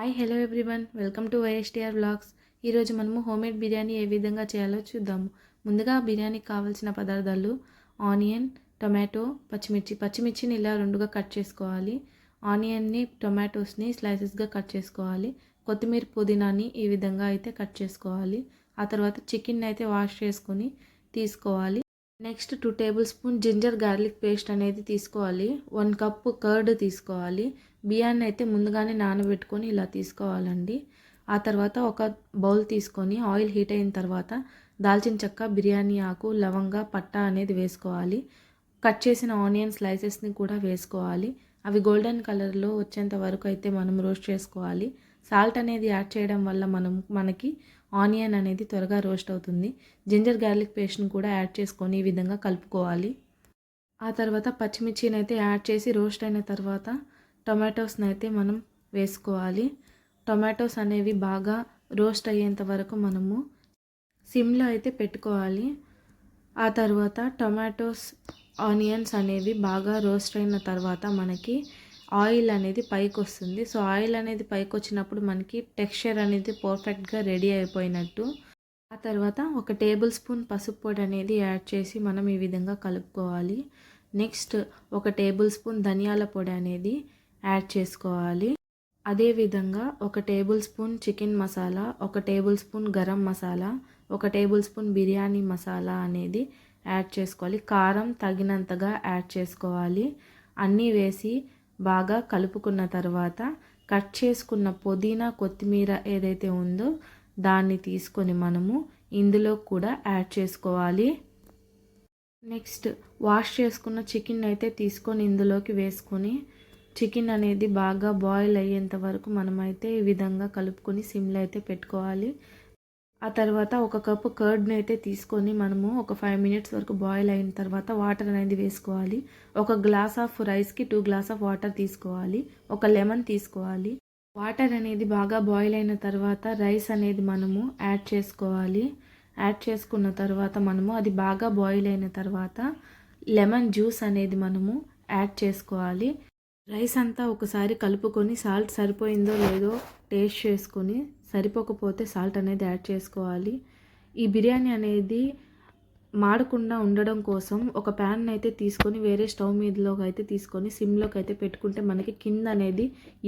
Hi hello everyone welcome to YSTR vlogs. ఈరోజు మనము homemade biryani ఏ విధంగా చేయాలో చూద్దాము. ముందుగా బిర్యానీకి కావాల్సిన పదార్థాలు ఆనియన్, టొమాటో, పచ్చిమిర్చిని ఇలా రెండుగా కట్ చేసుకోవాలి. ఆనియన్ని, టొమాటోస్ని స్లైసెస్గా కట్ చేసుకోవాలి. కొత్తిమీర, పుదీనాని ఈ విధంగా అయితే కట్ చేసుకోవాలి. ఆ తర్వాత చికెన్ అయితే వాష్ చేసుకొని తీసుకోవాలి. Next 2 tablespoon ginger garlic paste అనేది తీసుకోవాలి. 1 కప్పు కర్డ్ తీసుకోవాలి. బియ్యాన్ని అయితే ముందుగానే నానబెట్టుకొని ఇలా తీసుకోవాలండి. ఆ తర్వాత ఒక బౌల్ తీసుకొని ఆయిల్ హీట్ అయిన తర్వాత దాల్చిన చెక్క, బిర్యానీ ఆకు, లవంగ, పట్టా అనేది వేసుకోవాలి. కట్ చేసిన ఆనియన్ స్లైసెస్ని కూడా వేసుకోవాలి. అవి గోల్డెన్ కలర్లో వచ్చేంత వరకు అయితే మనం రోస్ట్ చేసుకోవాలి. సాల్ట్ అనేది యాడ్ చేయడం వల్ల మనకి ఆనియన్ అనేది త్వరగా రోస్ట్ అవుతుంది. జింజర్ గార్లిక్ పేస్ట్ని కూడా యాడ్ చేసుకొని ఈ విధంగా కలుపుకోవాలి. ఆ తర్వాత పచ్చిమిర్చిని అయితే యాడ్ చేసి రోస్ట్ అయిన తర్వాత టొమాటోస్ని అయితే మనం వేసుకోవాలి. టొమాటోస్ అనేవి బాగా రోస్ట్ అయ్యేంత వరకు మనము సిమ్లో అయితే పెట్టుకోవాలి. ఆ తర్వాత టొమాటోస్, ఆనియన్స్ అనేవి బాగా రోస్ట్ అయిన తర్వాత మనకి ఆయిల్ అనేది పైకి వస్తుంది. సో ఆయిల్ అనేది పైకి వచ్చినప్పుడు మనకి టెక్స్చర్ అనేది పర్ఫెక్ట్గా రెడీ అయిపోయినట్టు. ఆ తర్వాత 1 టేబుల్ స్పూన్ పసుపు పొడి అనేది యాడ్ చేసి మనం ఈ విధంగా కలుపుకోవాలి. నెక్స్ట్ 1 టేబుల్ స్పూన్ ధనియాల పొడి అనేది యాడ్ చేసుకోవాలి. అదేవిధంగా 1 table spoon chicken masala, 1 table spoon garam masala, 1 table spoon biryani masala అనేది యాడ్ చేసుకోవాలి. కారం తగినంతగా యాడ్ చేసుకోవాలి. అన్నీ వేసి బాగా కలుపుకున్న తర్వాత కట్ చేసుకున్న పుదీనా, కొత్తిమీర ఏదైతే ఉందో దాన్ని తీసుకొని మనము ఇందులో కూడా యాడ్ చేసుకోవాలి. నెక్స్ట్ వాష్ చేసుకున్న చికెన్ అయితే తీసుకొని ఇందులోకి వేసుకొని చికెన్ అనేది బాగా బాయిల్ అయ్యేంత వరకు మనమైతే ఈ విధంగా కలుపుకొని సిమ్లో అయితే పెట్టుకోవాలి. ఆ తర్వాత 1 కప్పు కర్డ్ని అయితే తీసుకొని మనము ఒక 5 మినిట్స్ వరకు బాయిల్ అయిన తర్వాత వాటర్ అనేది వేసుకోవాలి. 1 గ్లాస్ ఆఫ్ రైస్కి 2 గ్లాస్ ఆఫ్ వాటర్ తీసుకోవాలి. 1 లెమన్ తీసుకోవాలి. వాటర్ అనేది బాగా బాయిల్ అయిన తర్వాత రైస్ అనేది మనము యాడ్ చేసుకోవాలి. యాడ్ చేసుకున్న తర్వాత మనము అది బాగా బాయిల్ అయిన తర్వాత లెమన్ జ్యూస్ అనేది మనము యాడ్ చేసుకోవాలి. రైస్ అంతా ఒకసారి కలుపుకొని సాల్ట్ సరిపోయిందో లేదో టేస్ట్ చేసుకొని సరిపోకపోతే సాల్ట్ అనేది యాడ్ చేసుకోవాలి. ఈ బిర్యానీ అనేది మాడకుండా ఉండడం కోసం ఒక ప్యాన్ అయితే తీసుకొని వేరే స్టవ్ మీదలోకి అయితే తీసుకొని సిమ్లోకి అయితే పెట్టుకుంటే మనకి కింద అనేది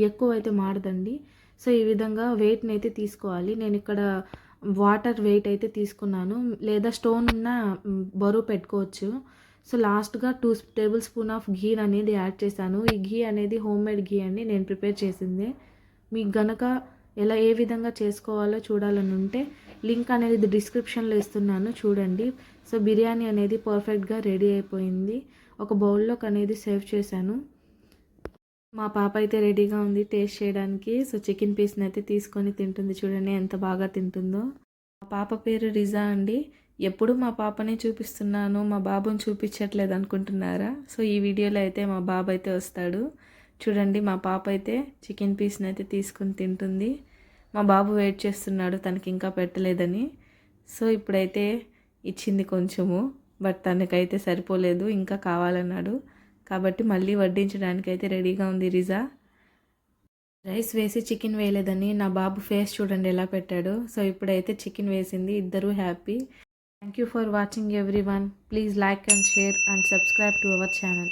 ఎక్కువ అయితే మాడదండి. సో ఈ విధంగా వెయిట్ని అయితే తీసుకోవాలి. నేను ఇక్కడ వాటర్ వెయిట్ అయితే తీసుకున్నాను, లేదా స్టోన్ ఉన్న బరువు పెట్టుకోవచ్చు. సో లాస్ట్గా 2 టేబుల్ స్పూన్ ఆఫ్ ఘీ అనేది యాడ్ చేశాను. ఈ ఘీ అనేది హోమ్మేడ్ ఘీ అండి, నేను ప్రిపేర్ చేసిందే. మీకు గనక ఏ విధంగా చేసుకోవాలో చూడాలని ఉంటే లింక్ అనేది డిస్క్రిప్షన్లో ఇస్తున్నాను, చూడండి. సో బిర్యానీ అనేది పర్ఫెక్ట్గా రెడీ అయిపోయింది. ఒక బౌల్లోకి అనేది సర్వ్ చేశాను. మా పాప అయితే రెడీగా ఉంది టేస్ట్ చేయడానికి. సో చికెన్ పీస్ని అయితే తీసుకొని తింటుంది, చూడండి ఎంత బాగా తింటుందో. మా పాప పేరు రిజా అండి. ఎప్పుడు మా పాపనే చూపిస్తున్నాను, మా బాబుని చూపించట్లేదు అనుకుంటున్నారా? సో ఈ వీడియోలో అయితే మా బాబు అయితే వస్తాడు. చూడండి మా పాప అయితే చికెన్ పీస్ని అయితే తీసుకుని తింటుంది. మా బాబు వెయిట్ చేస్తున్నాడు, తనకి ఇంకా పెట్టలేదని. సో ఇప్పుడైతే ఇచ్చింది కొంచెము, బట్ తనకైతే సరిపోలేదు, ఇంకా కావాలన్నాడు. కాబట్టి మళ్ళీ వడ్డించడానికి అయితే రెడీగా ఉంది రిజా. రైస్ వేసి చికెన్ వేయలేదని నా బాబు ఫేస్ చూడండి ఎలా పెట్టాడు. సో ఇప్పుడైతే చికెన్ వేసింది, ఇద్దరూ happy. Thank you for watching everyone. Please like and share and subscribe to our channel.